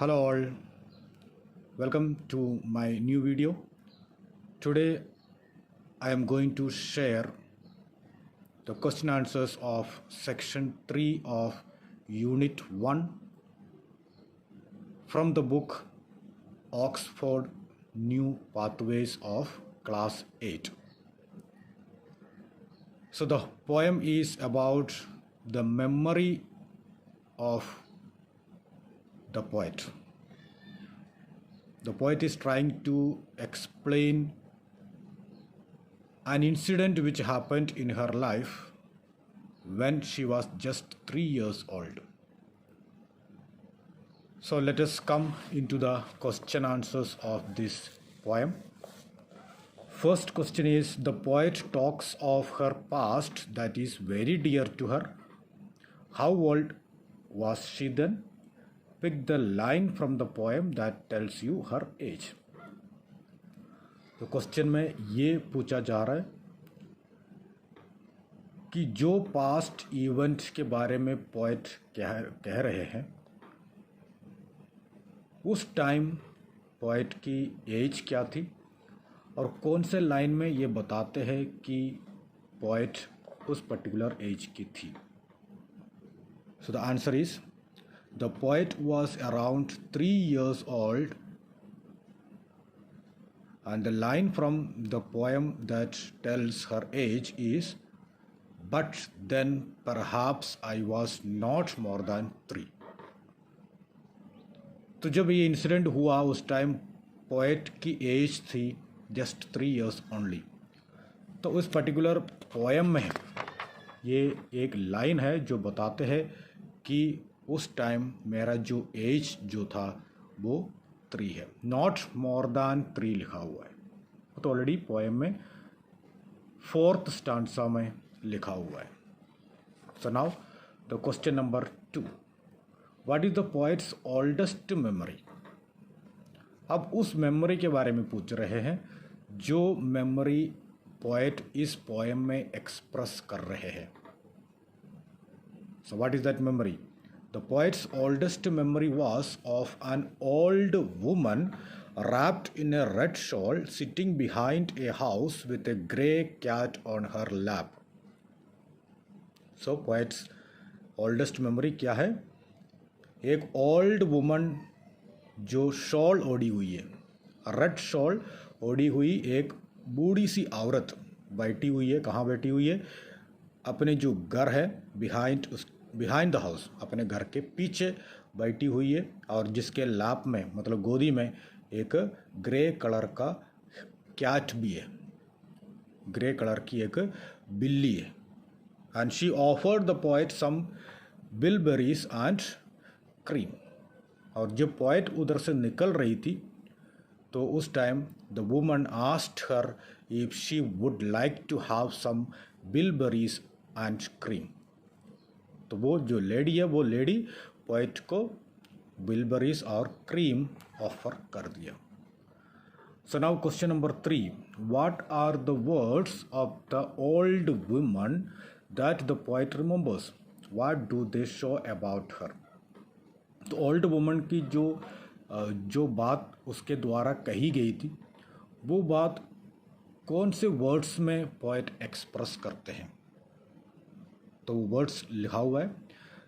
Hello all, welcome to my new video. Today I am going to share the question answers of section 3 of unit 1 from the book Oxford New Pathways of class 8. So the poem is about the memory of the poet. The poet is trying to explain an incident which happened in her life when she was just 3 years old. So let us come into the question answers of this poem. First question is, the poet talks of her past that is very dear to her. How old was she then? Pick the line from the poem that tells you her age. तो question में ये पूछा जा रहा है कि जो past event के बारे में पोएट कह रहे हैं उस टाइम पोएट की एज क्या थी और कौन से लाइन में ये बताते हैं कि पोएट उस पर्टिकुलर एज की थी. सो the answer is the poet was around 3 years old, and the line from the poem that tells her age is, but then perhaps I was not more than 3. तो जब ये incident हुआ उस time poet की as थी just 3 years only. तो उस particular poem में ये एक लाइन है जो बताते हैं कि उस टाइम मेरा जो एज जो था वो 3 है. नॉट मोर दैन 3 लिखा हुआ है तो ऑलरेडी पोएम में 4th स्टांसा में लिखा हुआ है. So now the question number 2, what is the poets oldest memory. अब उस मेमोरी के बारे में पूछ रहे हैं जो मेमोरी पोएट इस पोएम में एक्सप्रेस कर रहे हैं. So what is that memory. The poet's oldest memory was of an old woman wrapped in a red shawl sitting behind a house with a grey cat on her lap. So poet's oldest memory क्या है. एक old woman जो shawl ओढ़ी हुई है, red shawl ओढ़ी हुई एक बूढ़ी सी औरत बैठी हुई है. कहाँ बैठी हुई है? अपने जो घर है बिहाइंड द हाउस, अपने घर के पीछे बैठी हुई है और जिसके लाप में मतलब गोदी में एक ग्रे कलर का कैट भी है, ग्रे कलर की एक बिल्ली है. And she offered the poet some bilberries and cream. और जब पोएट उधर से निकल रही थी तो उस time the woman asked her if she would like to have some bilberries and cream. तो वो जो लेडी है वो लेडी पोएट को बिलबेरीज और क्रीम ऑफर कर दिया. So now question number 3, what are the words of the old woman that the poet remembers. What do they show about her. तो ओल्ड वुमन की जो बात उसके द्वारा कही गई थी वो बात कौन से वर्ड्स में पोएट एक्सप्रेस करते हैं. तो वर्ड्स लिखा हुआ है.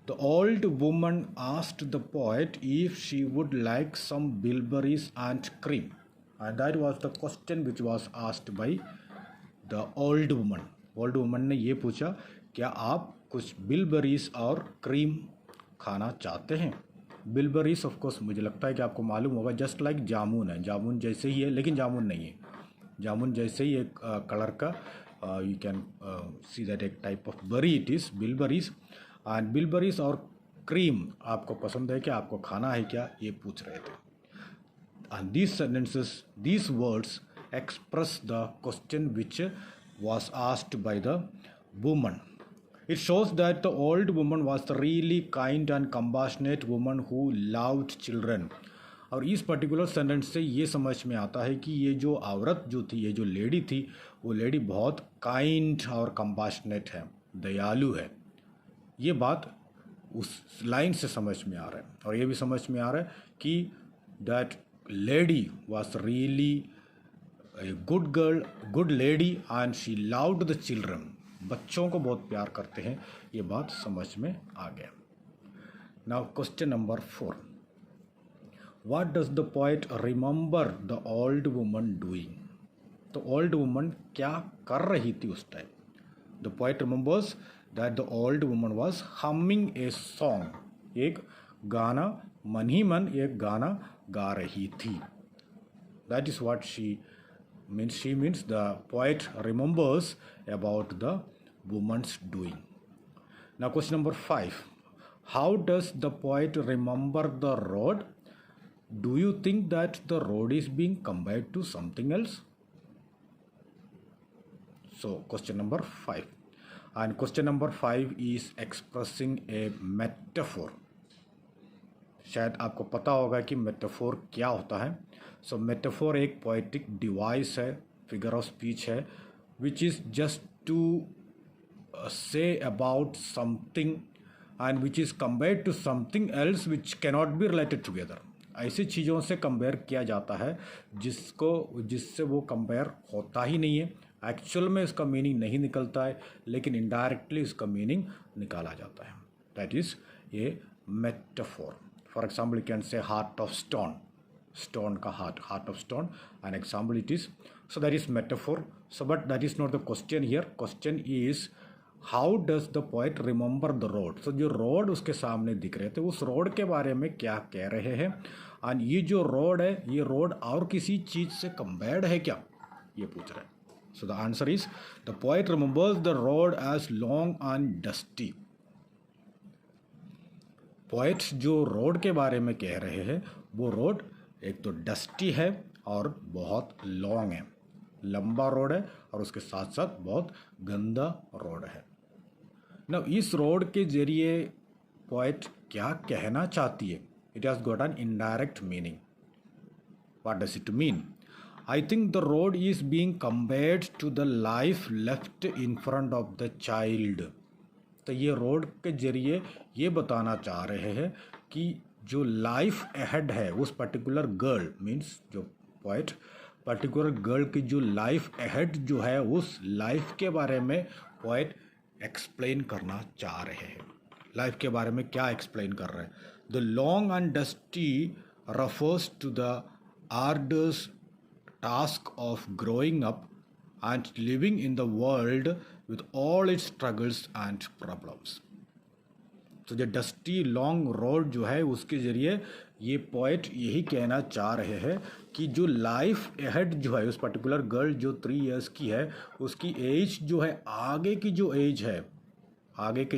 The old woman asked the poet if she would like some bilberries and cream, and that was the question which was asked by the old woman. Old woman ने ये पूछा, क्या आप कुछ बिलबेरीज और क्रीम खाना चाहते हैं. बिलबेरीज ऑफ कोर्स मुझे लगता है कि आपको मालूम होगा जस्ट लाइक जामुन है, जामुन जैसे ही है लेकिन जामुन नहीं है. जामुन जैसे ही एक कलर का you can see that एक type of berry it is, bilberries. and bilberries और cream आपको पसंद है क्या, आपको खाना है क्या, ये पूछ रहे थे. and these sentences, these words express the question which was asked by the woman. It shows that the old woman was the really kind and compassionate woman who loved children. और इस पर्टिकुलर सेंटेंस से ये समझ में आता है कि ये जो औरत जो थी, ये जो लेडी थी, वो लेडी बहुत काइंड और कंपैशनेट है, दयालु है. ये बात उस लाइन से समझ में आ रहा है। और ये भी समझ में आ रहा है कि that lady was really a good girl, good lady and she loved the children. बच्चों को बहुत प्यार करते हैं, ये बात समझ में आ गया। Now question number 4, what does the poet remember the old woman doing? तो ओल्ड वुमन क्या कर रही थी उस time? The poet remembers that the old woman was humming a song, एक गाना, मन ही मन एक गाना गा रही थी। That is what she means the poet remembers about the woman's doing. Now question number 5, how does the poet remember the road? Do you think that the road is being compared to something else? So question number 5, and question number 5 is expressing a metaphor. शायद आपको पता होगा कि metaphor क्या होता है। So metaphor एक poetic device है, फिगर ऑफ स्पीच है, which is just to say about something and which is compared to something else which cannot be related together. ऐसी चीज़ों से कंपेयर किया जाता है जिससे वो कंपेयर होता ही नहीं है। एक्चुअल में इसका मीनिंग नहीं निकलता है, लेकिन इनडायरेक्टली इसका मीनिंग निकाला जाता है। That is a metaphor. For example you can say heart of stone, stone का heart of stone, an example it is. So that is metaphor. So but that is not the question here. Question is how does the poet remember the road? So जो road उसके सामने दिख रहे थे, उस road के बारे में क्या कह रहे हैं? एंड ये जो रोड है, ये रोड और किसी चीज़ से कंपेयर्ड है क्या, ये पूछ रहे हैं। So the answer is the poet remembers the road as long and dusty. Poet जो रोड के बारे में कह रहे हैं, वो रोड एक तो डस्टी है और बहुत लॉन्ग है, लंबा रोड है, और उसके साथ साथ बहुत गंदा रोड है। ना इस रोड के जरिए पोएट क्या कहना चाहती है? It has got an indirect meaning. What does it mean? I think the road is being compared to the life left in front of the child. तो ये रोड के जरिए ये बताना चाह रहे हैं कि जो लाइफ अहेड है उस पर्टिकुलर गर्ल, मीन्स जो पोएट पर्टिकुलर गर्ल की जो लाइफ अहेड जो है, उस लाइफ के बारे में पोएट एक्सप्लेन करना चाह रहे हैं। लाइफ के बारे में क्या एक्सप्लेन कर रहे हैं? The long and dusty refers to the arduous task of growing up and living in the world with all its struggles and problems. तो जो डस्टी लॉन्ग रोड जो है, उसके ज़रिए ये पोएट यही कहना चाह रहे हैं कि जो लाइफ अहेड जो है, उस पर्टिकुलर गर्ल जो 3 इयर्स की है, उसकी एज जो है, आगे की जो एज है, आगे के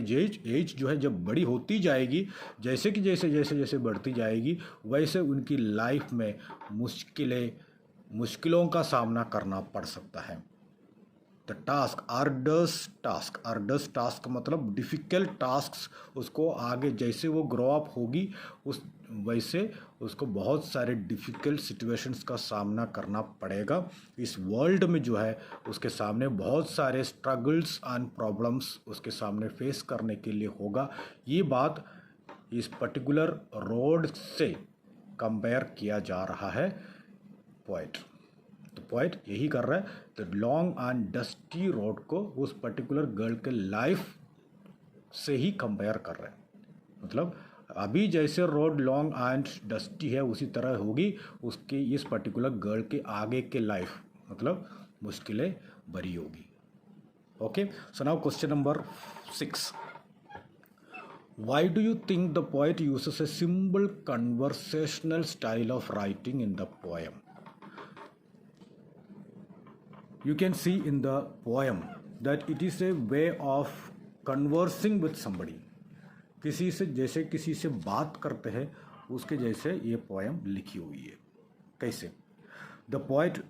एज जो है जब बड़ी होती जाएगी, जैसे कि जैसे बढ़ती जाएगी, वैसे उनकी लाइफ में मुश्किलों का सामना करना पड़ सकता है। द टास्क, आर्डस टास्क मतलब डिफ़िकल्ट टास्क, उसको आगे जैसे वो ग्रो अप होगी वैसे उसको बहुत सारे डिफ़िकल्ट सिचुएशंस का सामना करना पड़ेगा। इस वर्ल्ड में जो है उसके सामने बहुत सारे स्ट्रगल्स एंड प्रॉब्लम्स उसके सामने फेस करने के लिए होगा। ये बात इस पर्टिकुलर रोड से कंपेयर किया जा रहा है पोएट। तो पोएट यही कर रहा है, the long and dusty road को उस पर्टिकुलर गर्ल के लाइफ से ही कंपेयर कर रहे हैं। मतलब अभी जैसे रोड लॉन्ग एंड डस्टी है, उसी तरह होगी उसकी इस पर्टिकुलर गर्ल के आगे के लाइफ, मतलब मुश्किलें भरी होगी। Okay, so now question number 6, why do you think the poet uses a simple conversational style of writing in the poem? You can see in the poem that it is a way of conversing with somebody. किसी से बात करते हैं, उसके जैसे ये poem लिखी हुई है। कैसे? The poet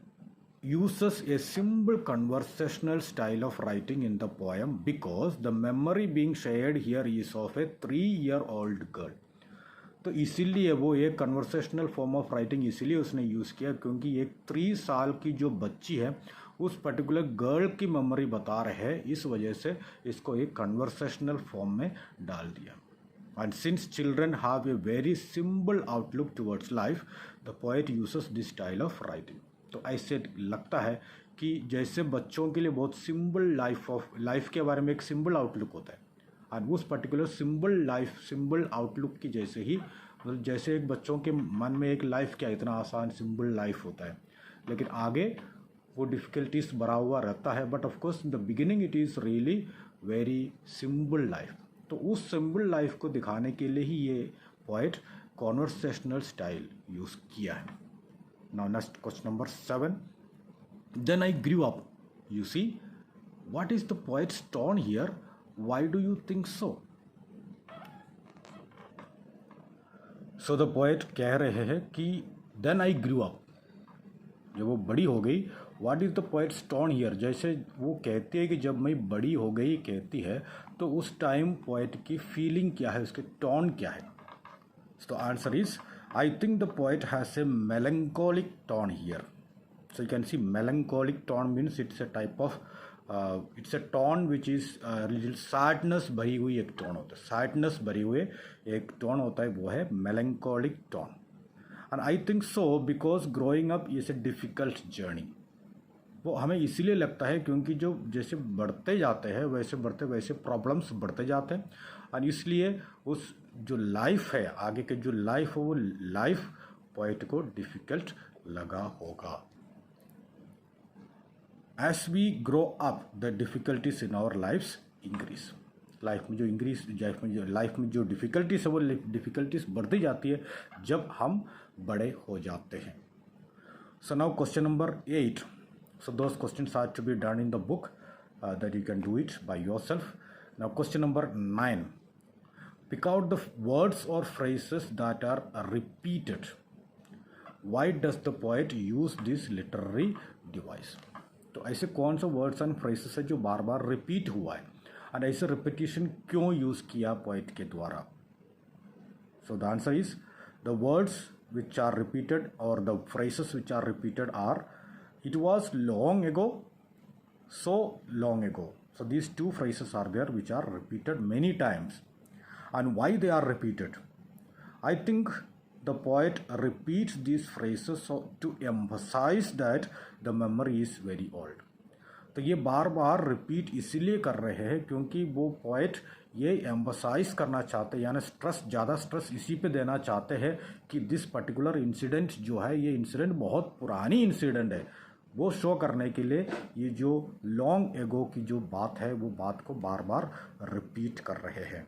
uses a simple conversational style of writing in the poem because the memory being shared here is of a 3-year-old girl. तो इसीलिए वो एक कन्वर्सेशनल फॉर्म ऑफ राइटिंग इसीलिए उसने यूज़ किया क्योंकि एक 3 साल की जो बच्ची है, उस पर्टिकुलर गर्ल की मेमोरी बता रहे हैं, इस वजह से इसको एक कन्वर्सेशनल फॉर्म में डाल दिया। And since children have a very simple outlook towards life, the poet uses this style of writing. तो ऐसे लगता है कि जैसे बच्चों के लिए बहुत सिंपल लाइफ के बारे में एक सिंपल आउटलुक होता है, और उस पर्टिकुलर सिंपल आउटलुक की जैसे ही, मतलब जैसे एक बच्चों के मन में एक लाइफ क्या इतना आसान सिंपल लाइफ होता है, लेकिन आगे वो डिफ़िकल्टीज भरा हुआ रहता है, but of course in the beginning it is really very simple life. तो उस सिंपल लाइफ को दिखाने के लिए ही ये पोएट कॉन्वर्सेशनल स्टाइल यूज़ किया है। Now next question number 7, then I grew up, you see what is the poet's tone here, why do you think so. So the poet कह रहे हैं कि देन आई ग्रू अप, जब वो बड़ी हो गई, what is the poet's tone here, जैसे वो कहती है कि जब मैं बड़ी हो गई कहती है, तो उस टाइम पोएट की फीलिंग क्या है, उसके टोन क्या है। तो answer is I think the poet has a melancholic tone here. So you can see melancholic tone means it's a type of it's a tone which is little sadness भरी हुई एक tone होता है, sadness भरी हुए एक tone होता है, वो है melancholic tone. And I think so because growing up is a difficult journey. वो हमें इसीलिए लगता है क्योंकि जो जैसे बढ़ते जाते हैं वैसे बढ़ते वैसे प्रॉब्लम्स बढ़ते जाते हैं, और इसलिए उस जो लाइफ है, आगे के जो लाइफ है, वो लाइफ पोएट को डिफ़िकल्ट लगा होगा। As we grow up the difficulties in our lifes increase. Life में जो डिफ़िकल्टीज है वो डिफ़िकल्टीज बढ़ती जाती है जब हम बड़े हो जाते हैं। सो now question number 8. So those questions are to be done in the book that you can do it by yourself. Now question number 9. Pick out the words or phrases that are repeated. Why does the poet use this literary device? तो ऐसे कौन से words and phrases है जो बार बार repeat हुआ है, और ऐसे रिपीटिशन क्यों यूज़ किया पोएट के द्वारा। So the answer is the words which are repeated और the phrases which are repeated are it was long ago, so long ago. So these two phrases are there which are repeated many times. And why they are repeated? I think the poet repeats these phrases so to emphasize that the memory is very old. तो ये बार बार repeat इसीलिए कर रहे हैं क्योंकि वो poet ये emphasise करना चाहते हैं, यानी ज़्यादा स्ट्रेस इसी पे देना चाहते हैं कि दिस पर्टिकुलर इंसिडेंट जो है, ये इंसिडेंट बहुत पुरानी इंसिडेंट है। वो शो करने के लिए ये जो लॉन्ग एगो की जो बात है, वो बात को बार बार रिपीट कर रहे हैं।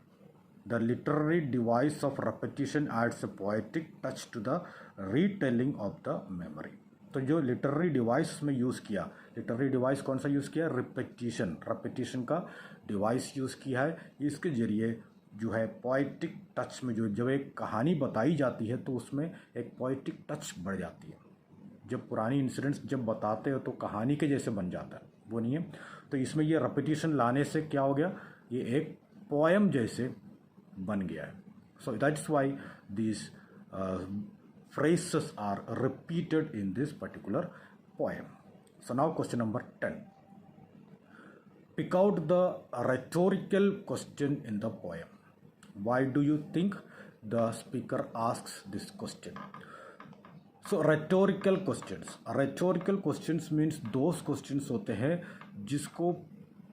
The literary device of repetition adds a poetic touch to the retelling of the memory. तो जो लिटरेरी डिवाइस में यूज़ किया, लिटरेरी डिवाइस कौन सा यूज़ किया, रेपिटिशन का डिवाइस यूज़ किया है। इसके ज़रिए जो है पोएटिक टच में जो जब एक कहानी बताई जाती है तो उसमें एक पोएटिक टच बढ़ जाती है। जब पुरानी इंसिडेंट्स जब बताते हो तो कहानी के जैसे बन जाता है, वो नहीं है। तो इसमें ये रेपिटिशन लाने से क्या हो गया, ये एक पोएम जैसे बन गया है। So that's why this phrases are repeated in this particular poem. So now question number 10. Pick out the rhetorical question in the poem. Why do you think the speaker asks this question? So rhetorical questions means those questions होते हैं जिसको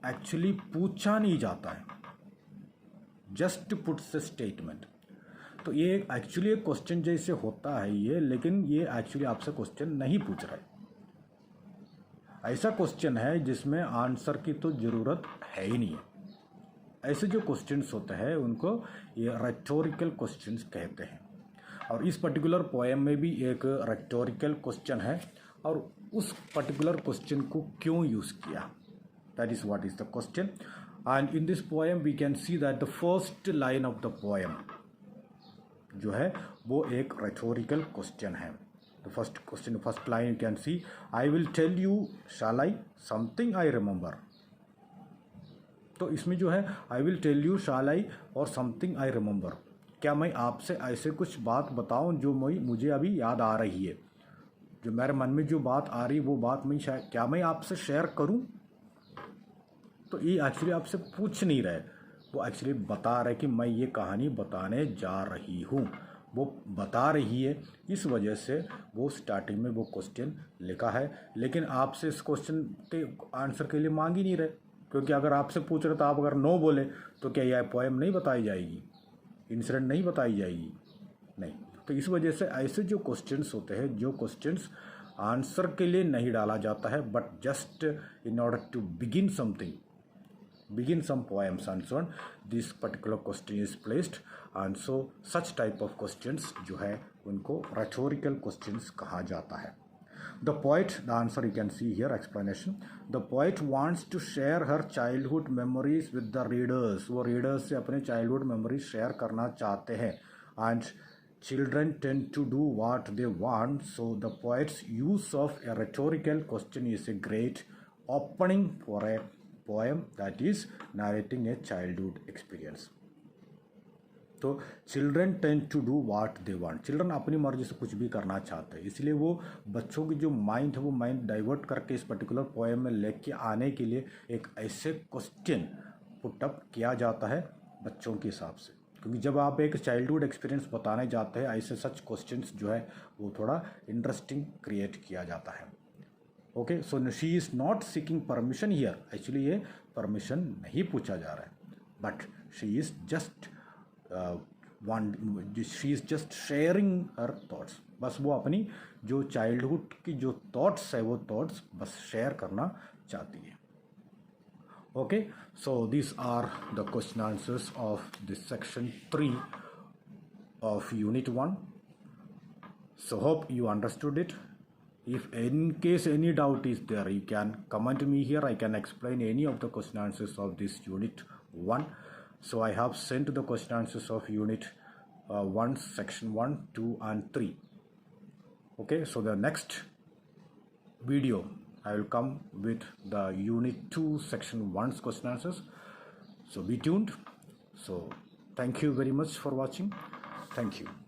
actually पूछा नहीं जाता है, just puts a statement। तो ये actually एक क्वेश्चन जैसे होता है ये, लेकिन ये एक्चुअली आपसे क्वेश्चन नहीं पूछ रहा है। ऐसा क्वेश्चन है जिसमें आंसर की तो ज़रूरत है ही नहीं है। ऐसे जो क्वेश्चंस होते हैं उनको ये रेटोरिकल क्वेश्चंस कहते हैं। और इस पर्टिकुलर पोएम में भी एक रेटोरिकल क्वेश्चन है, और उस पर्टिकुलर क्वेश्चन को क्यों यूज़ किया, that is what is the question. And in this poem we can see that the first line of the poem जो है वो एक रेटोरिकल क्वेश्चन है। The first question, first line you can see, I will tell you shall I something I remember. तो इसमें जो है I will tell you shall I और समथिंग आई रिमेंबर, क्या मैं आपसे ऐसे कुछ बात बताऊं जो मुझे अभी याद आ रही है, जो मेरे मन में जो बात आ रही वो बात मैं क्या मैं आपसे शेयर करूं। तो ये एक्चुअली आपसे पूछ नहीं रहे, वो एक्चुअली बता रहे कि मैं ये कहानी बताने जा रही हूँ, वो बता रही है, इस वजह से वो स्टार्टिंग में वो क्वेश्चन लिखा है। लेकिन आपसे इस क्वेश्चन के आंसर के लिए मांग ही नहीं रहे, क्योंकि अगर आपसे पूछ रहे तो आप अगर नो बोले तो क्या यह पोएम नहीं बताई जाएगी, इंसिडेंट नहीं बताई जाएगी? नहीं। तो इस वजह से ऐसे जो क्वेश्चंस होते हैं, जो क्वेश्चंस आंसर के लिए नहीं डाला जाता है, but just in order to begin something, begin some poems and so on, this particular question is placed, and so such type of questions जो है उनको rhetorical questions कहा जाता है। The poet, the answer you can see here, explanation, the poet wants to share her childhood memories with the readers, वो readers से अपने childhood memories share करना चाहते हैं, and children tend to do what they want, so the poet's use of a rhetorical question is a great opening for a poem that is narrating a childhood experience। तो children tend to do what they want, children अपनी मर्जी से कुछ भी करना चाहते हैं, इसलिए वो बच्चों की जो माइंड है वो माइंड डाइवर्ट करके इस पर्टिकुलर पोएम में लेके आने के लिए एक ऐसे क्वेश्चन पुटअप किया जाता है बच्चों के हिसाब से, क्योंकि जब आप एक चाइल्डहुड एक्सपीरियंस बताने जाते हैं, ऐसे सच क्वेश्चंस जो है वो थोड़ा इंटरेस्टिंग क्रिएट किया जाता है। Okay, so she is not seeking permission here, actually ये परमिशन नहीं पूछा जा रहा है, but she is just she is just sharing her thoughts, बस वो अपनी जो चाइल्डहुड की जो थॉट्स है वो थॉट्स बस शेयर करना चाहती है। Okay, so this are the question answers of this section 3 ऑफ unit 1। So hope you understood it. If in case any doubt is there, you can comment me here. I can explain any of the question answers of this unit 1. So I have sent the question answers of unit 1 section 1, 2 and 3. Okay, so the next video I will come with the unit 2 section 1's question answers. So be tuned. So thank you very much for watching. Thank you.